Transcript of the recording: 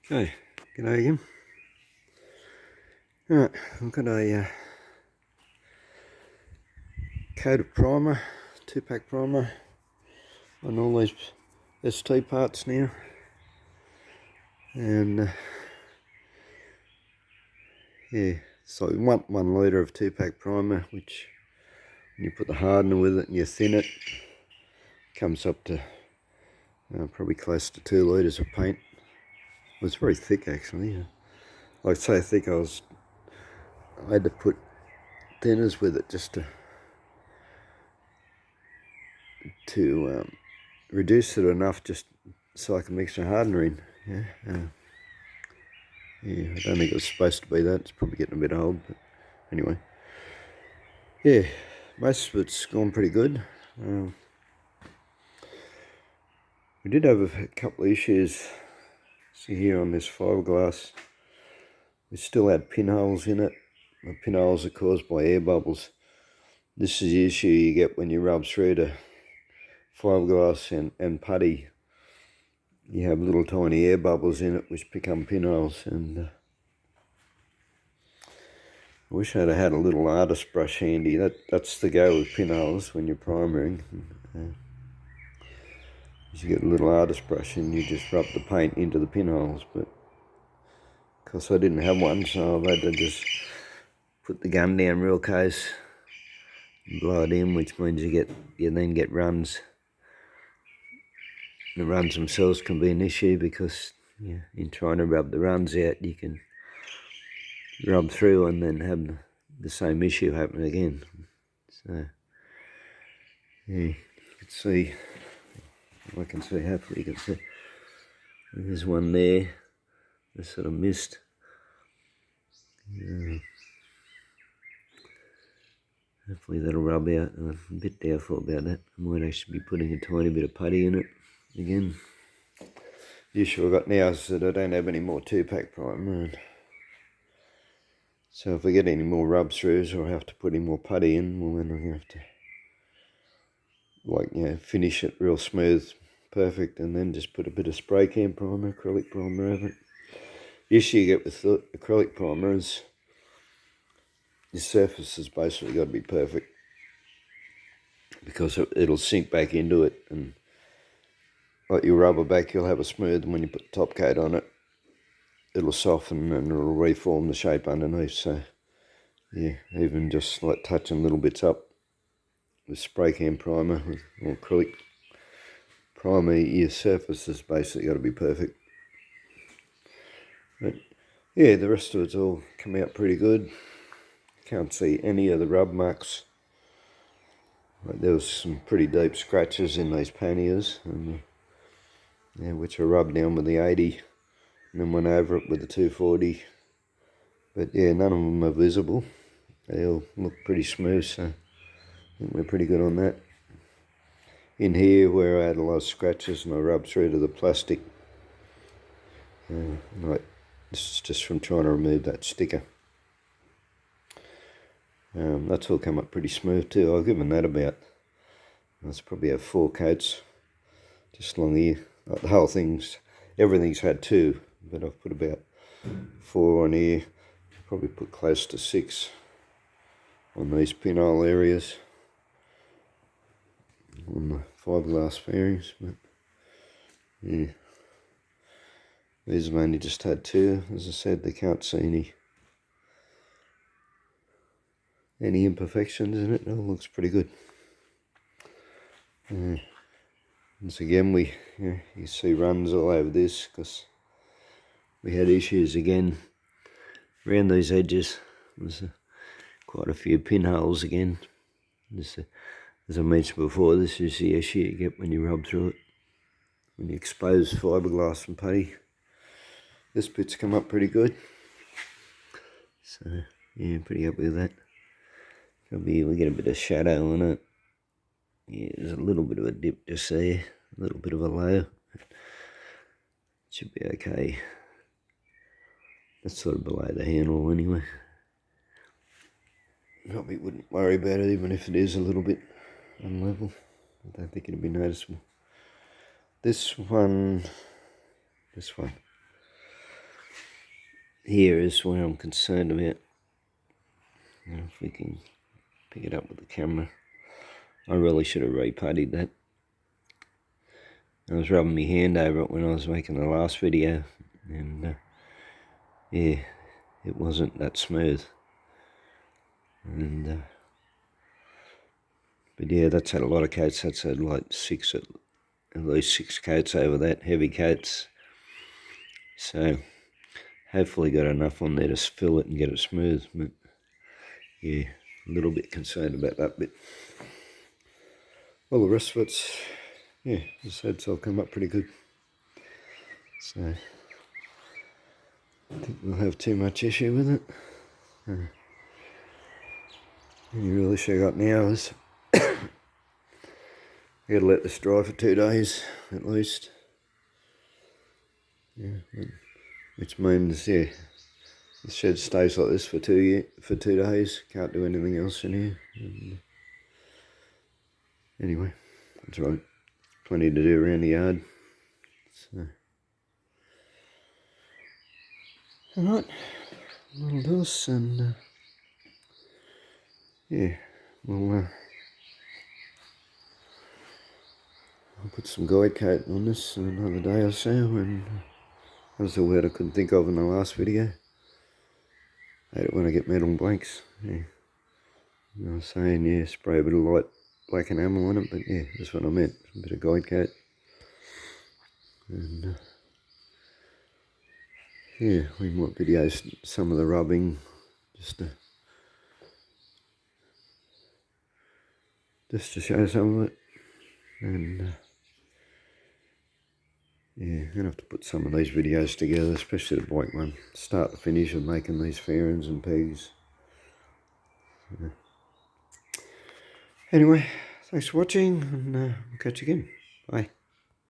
Okay, g'day again. Alright, I've got a coat of primer, 2-pack primer on all these ST parts now. And yeah, so you want 1 litre of 2-pack primer, which when you put the hardener with it and you thin it, comes up to probably close to 2 litres of paint. It was very thick actually. Like so thick I had to put thinners with it just to reduce it enough just so I can mix the hardener in. Yeah, I don't think it was supposed to be that. It's probably getting a bit old, but anyway. Yeah, most of it's gone pretty good. We did have a couple of issues. See here on this fiberglass, we still had pinholes in it. The pinholes are caused by air bubbles. This is the issue you get when you rub through the fiberglass and putty. You have little tiny air bubbles in it which become pinholes, and I wish I'd have had a little artist brush handy. That's the go with pinholes when you're primering. You get a little artist brush and you just rub the paint into the pinholes, but because I didn't have one, so I've had to just put the gun down real close and blow it in, which means you then get runs. The runs themselves can be an issue because in trying to rub the runs out, you can rub through and then have the same issue happen again. So yeah, you can see. I can see, hopefully you can see. There's one there, the sort of mist. Hopefully that'll rub out. I'm a bit doubtful about that. I might actually be putting a tiny bit of putty in it again. The issue I've got now is that I don't have any more 2-pack primer. So if I get any more rub throughs or I have to put any more putty in, well then I'm going to have to finish it real smooth, perfect, and then just put a bit of spray can primer, acrylic primer over it. The issue you get with the acrylic primer is your surface has basically got to be perfect because it'll sink back into it, and like your rubber back, you'll have a smooth, and when you put the top coat on it, it'll soften and it'll reform the shape underneath. So yeah, even just like touching little bits up with spray can primer or acrylic primer, your surface has basically got to be perfect. But yeah, the rest of it's all come out pretty good. Can't see any of the rub marks. Like there was some pretty deep scratches in these panniers, and which I rubbed down with the 80 and then went over it with the 240. But yeah, none of them are visible. They all look pretty smooth, so I think we're pretty good on that. In here where I had a lot of scratches and I rubbed through to the plastic, this is just from trying to remove that sticker. That's all come up pretty smooth too. I've given that that's probably have 4 coats just along here. The whole everything's had 2, but I've put about 4 on here. Probably put close to 6 on these pinhole areas on the fiberglass fairings. But yeah, these have only just had 2. As I said, they can't see any imperfections in it. It all looks pretty good. Once again, you see runs all over this because we had issues again around these edges. There's quite a few pinholes again. As I mentioned before, this is the issue you get when you rub through it. When you expose fiberglass and putty, this bit's come up pretty good. So yeah, pretty happy with that. Probably we get a bit of shadow on it. Yeah, there's a little bit of a dip just there, a little bit of a low. Should be okay. That's sort of below the handle anyway. Probably wouldn't worry about it even if it is a little bit unlevel. I don't think it'll be noticeable. This one. here is where I'm concerned about. If we can pick it up with the camera. I really should have reputtied that. I was rubbing my hand over it when I was making the last video, and yeah, it wasn't that smooth. And but yeah, that's had a lot of coats. That's had like at least six coats over that, heavy coats. So hopefully got enough on there to fill it and get it smooth. But yeah, a little bit concerned about that bit. Well, the rest of it's, yeah, as I said, it's all come up pretty good. So I think we'll have too much issue with it. You really should got now is you gotta let this dry for 2 days at least. Yeah, which means the shed stays like this for 2 days. Can't do anything else in here. And anyway, that's right. Plenty to do around the yard. So, alright, that'll do us, and yeah, I'll put some guide coat on this another day or so, and that was the word I couldn't think of in the last video. I hate it when I get metal blanks. Yeah. I was saying, yeah, spray a bit of light black enamel on it, but yeah, that's what I meant, a bit of guide coat. And yeah, we might video some of the rubbing, just to show some of it. And yeah, I'm going to have to put some of these videos together, especially the bike one, start to finish of making these fairings and pegs. Yeah. Anyway, thanks for watching, and I'll catch you again. Bye.